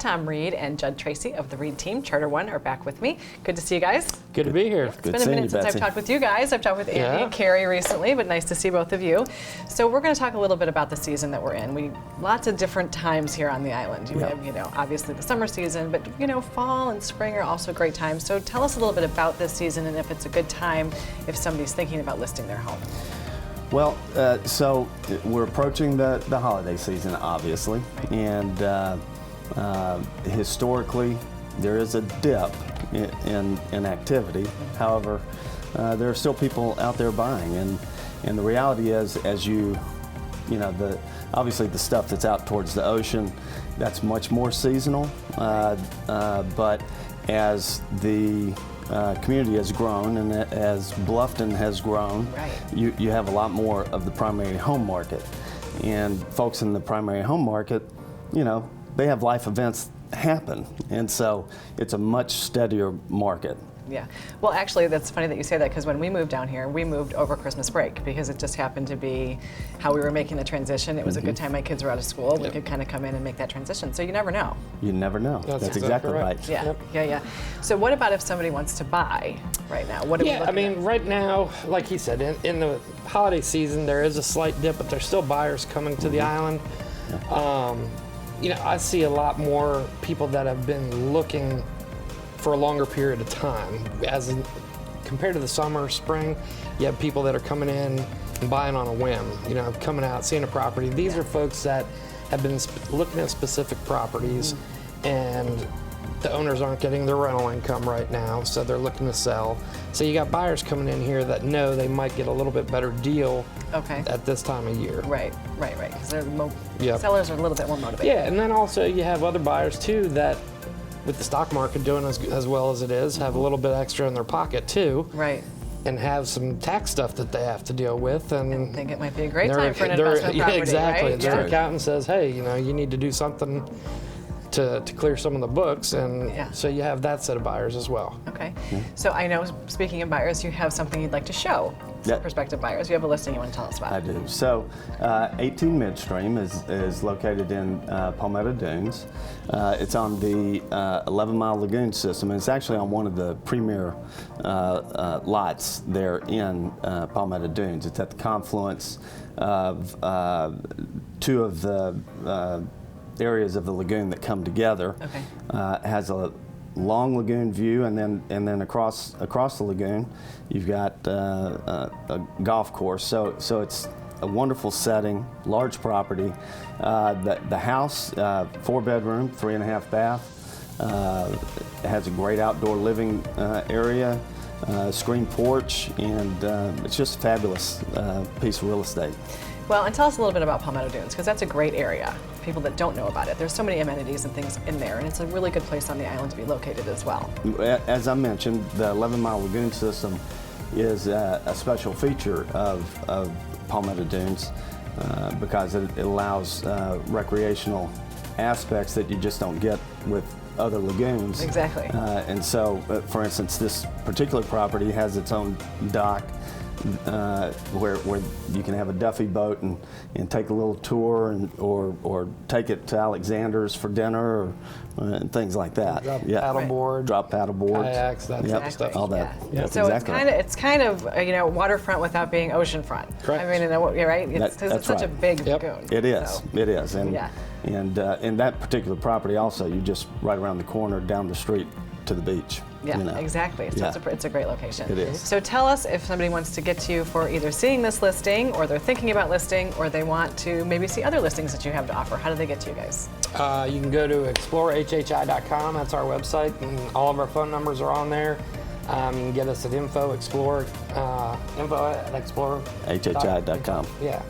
Tom Reed and Judd Tracy of the Reed team, Charter One, are back with me. Good to see you guys. Good to be here. It's been a minute since I've talked with you guys. I've talked with Andy and Carrie recently, but nice to see both of you. So we're going to talk a little bit about the season that we're in. Lots of different times here on the island. You have, obviously the summer season, but fall and spring are also great times. So tell us a little bit about this season and if it's a good time if somebody's thinking about listing their home. Well, so we're approaching the holiday season, obviously, and historically there is a dip in activity. However, there are still people out there buying, and the reality is, as obviously the stuff that's out towards the ocean, that's much more seasonal, but as the community has grown and as Bluffton has grown, you have a lot more of the primary home market. And folks in the primary home market, they have life events happen. And so it's a much steadier market. Yeah. Well, actually, that's funny that you say that, because when we moved down here, we moved over Christmas break because it just happened to be how we were making the transition. It was a good time my kids were out of school. We could kind of come in and make that transition. So you never know. You never know. That's exactly right. Yeah. So what about if somebody wants to buy right now? What are we looking at? Right now, like he said, in the holiday season, there is a slight dip, but there's still buyers coming to the island. I see a lot more people that have been looking for a longer period of time. Compared to the summer, spring, you have people that are coming in and buying on a whim, coming out, seeing a property. These are folks that have been looking at specific properties, and the owners aren't getting their rental income right now, so they're looking to sell. So you got buyers coming in here that know they might get a little bit better deal at this time of year. Right, because sellers are a little bit more motivated. Yeah, and then also you have other buyers too that, with the stock market doing as well as it is, have a little bit extra in their pocket too. Right. And have some tax stuff that they have to deal with. And think it might be a great time for an investment property, exactly. Right? Their accountant says, hey, you need to do something to clear some of the books, and so you have that set of buyers as well. Okay. So I know, speaking of buyers, you have something you'd like to show prospective buyers. You have a listing you want to tell us about. I do. So 18 Midstream is located in Palmetto Dunes. It's on the 11-mile lagoon system, and it's actually on one of the premier lots there in Palmetto Dunes. It's at the confluence of two of the areas of the lagoon that come together. Has a long lagoon view, and then across the lagoon you've got a golf course. So it's a wonderful setting, large property. The house, 4-bedroom, 3.5 bath, has a great outdoor living area, screen porch, and it's just a fabulous piece of real estate. Well, and tell us a little bit about Palmetto Dunes, because that's a great area. People that don't know about it, there's so many amenities and things in there, and it's a really good place on the island to be located as well. As I mentioned, the 11-mile lagoon system is a special feature of Palmetto Dunes because it allows recreational aspects that you just don't get with other lagoons. Exactly. And so, for instance, this particular property has its own dock where you can have a Duffy boat and take a little tour, or take it to Alexander's for dinner, and things like that. Drop paddleboard, drop paddleboard, kayaks, that type of stuff. All that. Yeah. So it's kind of waterfront without being oceanfront. Correct. I mean, right? It's such a big lagoon. It is. It is. And in that particular property also, you just right around the corner, down the street to the beach. Yeah, exactly. So it's a great location. It is. So tell us, if somebody wants to get to you for either seeing this listing, or they're thinking about listing, or they want to maybe see other listings that you have to offer, how do they get to you guys? You can go to WHHI.com. That's our website, and all of our phone numbers are on there. You can get us at info at explore.WHHI.com. Yeah.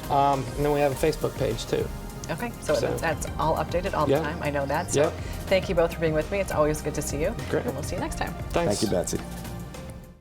And then we have a Facebook page too. Okay, so that's all updated all the time. I know that. So thank you both for being with me. It's always good to see you. Great. And we'll see you next time. Thanks. Thank you, Betsy.